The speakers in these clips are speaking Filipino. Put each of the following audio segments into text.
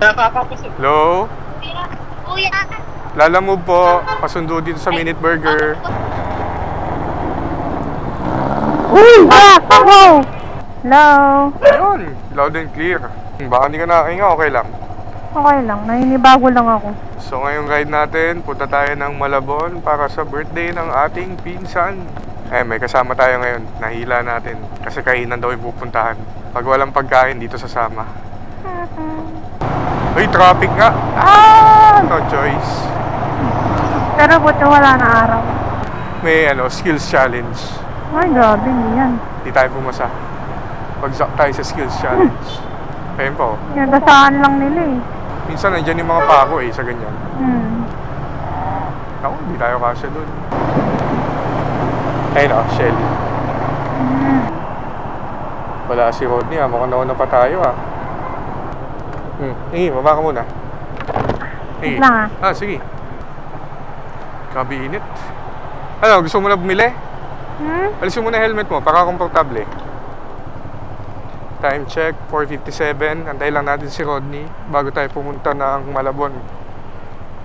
Hello? Kuya. Lalamove po. Pasundo dito sa Minute Burger. Uy! Hello! Hello? Ayun, loud and clear. Baka hindi ka nakakinga, okay lang. Okay lang, naninibago lang ako. So ngayong ride natin, punta tayo ng Malabon para sa birthday ng ating pinsan. May kasama tayo ngayon, nahila natin. Kasi kainan daw yung pupuntahan. Pag walang pagkain, dito sasama. Uy, traffic nga! No choice. Pero buti wala na araw. May skills challenge. Ay, grabe, hindi yan. Hindi tayo pumasa. Pagsak tayo sa skills challenge. Ayun po. Nagasaan lang nila eh. Minsan nandyan yung mga pako sa ganyan. Ako, hindi tayo kasya dun. Ayun Shell. Wala si Rodney mukhang nauna pa tayo baba ka muna. Sige lang sige. Grabe init. Ano, gusto mo na bumili? Alisin mo na helmet mo para komportable. Time check, 4:57. Antay lang natin si Rodney bago tayo pumunta ng Malabon.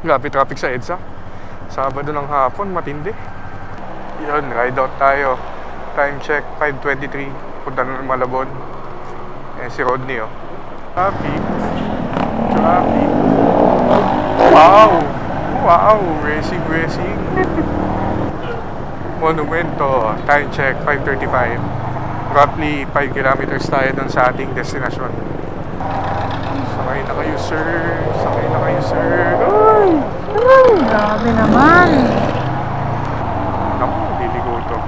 Grabe traffic sa EDSA. Sabado ng hapon, matindi. Yun, ride out tayo. Time check, 5:23. Punta na ng Malabon. Si Rodney Traffic. Wow, racing. Monumento, time check, 5:35. Roughly 5 kilometers tayo dun sa ating destinasyon. Sakay na kayo, sir. Uy! Grabe naman. Naku, liligo to.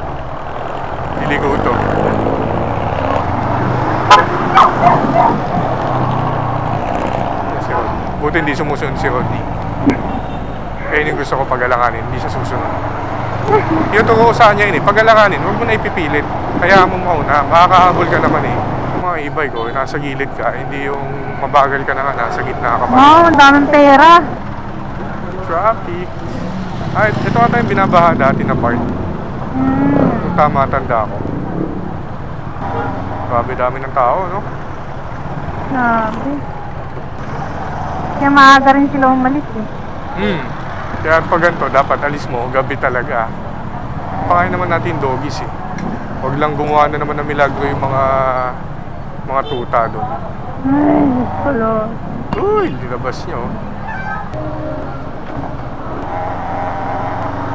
Si Rodney. Buti hindi sumusunod si Rodney. Kaya yung gusto ko pag-alanganin, hindi siya susunod. Yung turo ko sa kanya pag-alanganin, huwag mo na ipipilit. Kaya mo mauna, makakahabol ka naman Yung mga e-bike ko, nasa gilid ka, hindi yung mabagal ka na nga, nasa gitna ka pa. Ang daming pera. Traffic. Ito ata yung binabaha dati na part. Kung tama, tanda ko. Grabe dami ng tao, no? Grabe. Kaya maaga rin sila umalis Kaya pag ganito, dapat alis mo, gabi talaga. Pakain naman natin doggies Huwag lang gumawa na naman ng milagro yung mga tuta doon. Ay, pala. Uy, nilabas nyo.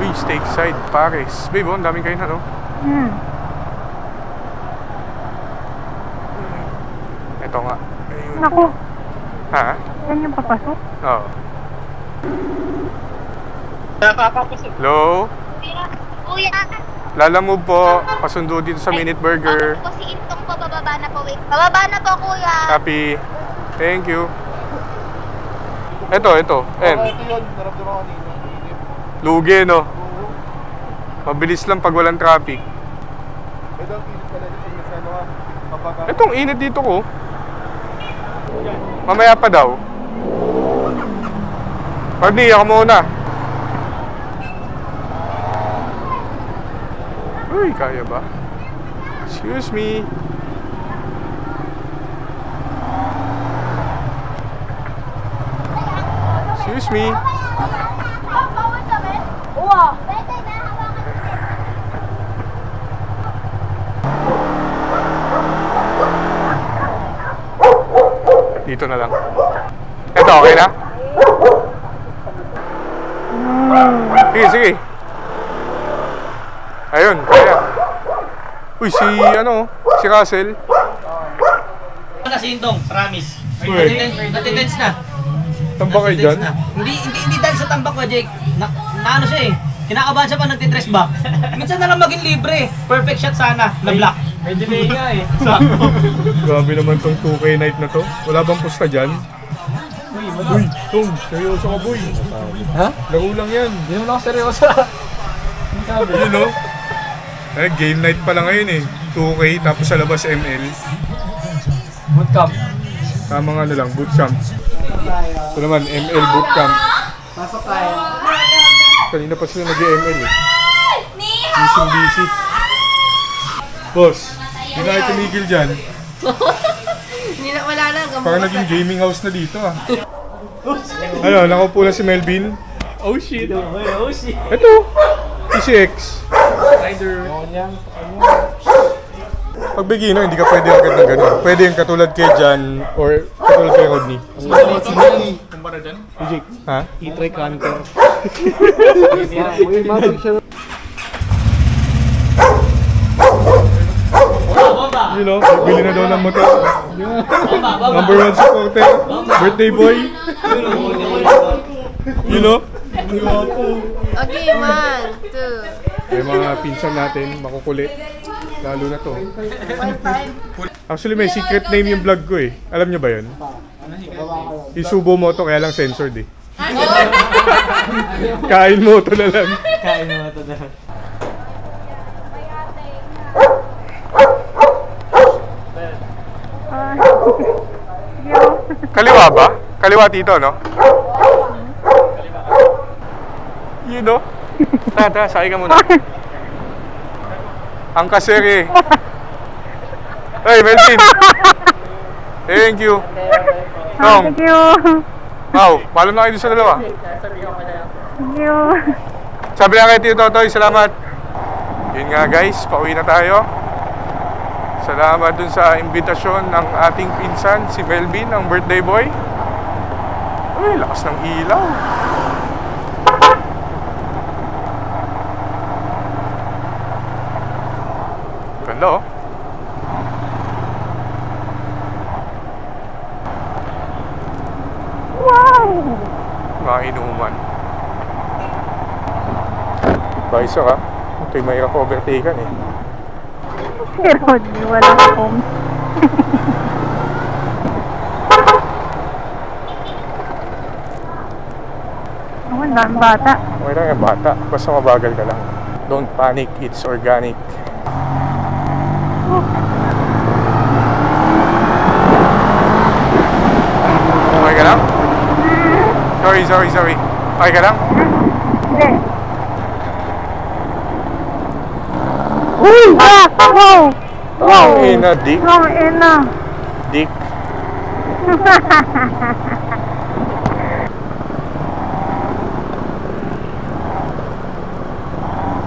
Uy, steak side, Paris. Babe, ang daming kayo na, no? Ito nga. Ayun. Naku. Ha? Yan yung papasok? Oo. Hello? Kuya. Lalamove po. Pasundo dito sa Minute Burger. Po si Intong pababa na po. Bababa na po, kuya. Happy. Thank you. Ito. Ito yun, naramdaman ko kanina. Lugi, no? Mabilis lang pag walang traffic. Ito ang pilit pala dito sa Itong init dito ko. Mamaya pa daw. Rodney, ako muna. Uy, kaya ba? Excuse me. Dito na lang. Ito, okay na? Sige. Ayun, kaya. Uy, si Russell. Si Intong, promise. Uy. Natitens na. Tambak kayo dyan? Hindi dahil sa tambak ko, Jake. Na siya Kinakabahan siya pa nagtitres back. Minsan na lang maging libre. Perfect shot sana, na black. May delay nga Grabe naman tong 2K night na to. Wala bang pusta dyan? Uy, Tong, seryoso ka boy. Ha? Laro lang yan. Hindi naman ako seryoso. Yun game night pala ngayon 2K tapos sa labas ML. Bootcamp. Tama nga lang, bootcamp. Ito naman, ML bootcamp. Pasok tayo. Kanina pa sila nag-ML Busy. Boss, hindi na kayo tumigil dyan. Hindi na, wala na. Parang naging gaming house na dito ah. Ano, nakaupo na si Melvin. Oh shit. Oh shit. Ito, PCX. Rider. Pag beginner, hindi ka pwede agad ng gano'n. Pwede yung katulad kay Jan or katulad kay Rodney. Kumpara dyan? Ha? E-try Canter. You know, bili na daw ng motor. Number 1 supporter, birthday boy. You know? Okay, 1, 2. Yung mga pinsan natin, makukulit. Lalo na to. Actually, may secret name yung vlog ko eh. Alam nyo ba yun? Isubo mo to, kaya lang censored eh. Kain mo to na lang. Kain mo ito na. Kaliwa ba? Kaliwa dito, no? You know? Tata, sakay ka muna. Ang kasere. Hey, Melvin! Thank you. Tong. Thank you. Wow, paalam na kayo dun sa dalawa. Thank you. Sabi na kayo, Tito Totoy, salamat. Yun nga guys, pauwi na tayo. Salamat dun sa imbitasyon ng ating pinsan, si Melvin, ang birthday boy. Uy, lakas ng ilaw. Ganda oh. Wow! Mga inuman. Baisa ka. Ito'y may overtaken eh. Si Rodney, walang home. Oh, ang daming bata. Okay lang yung bata. Basta mabagal ka lang. Don't panic, it's organic. Okay ka lang? Sorry. Okay ka lang? Hindi. Uy! Wow! Wow! Ang ina, Dick. Ang ina. Dick.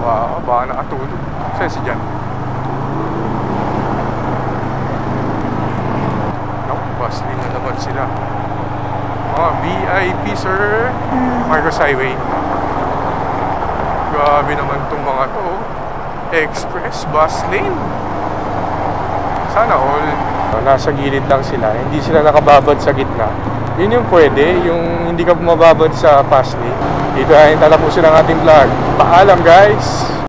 Wow, baka nakatulog. Saan si Jan? Naku, Vaseline na naman sila. Mga VIP, sir. Marcos Highway. Grabe naman itong mga to. Express bus lane. Sana all. Nasa gilid lang sila. Hindi sila nakababad sa gitna. Yun yung pwede. Yung hindi ka bumababad sa fast lane. Dito ay tatapusin ang ating vlog. Paalam guys!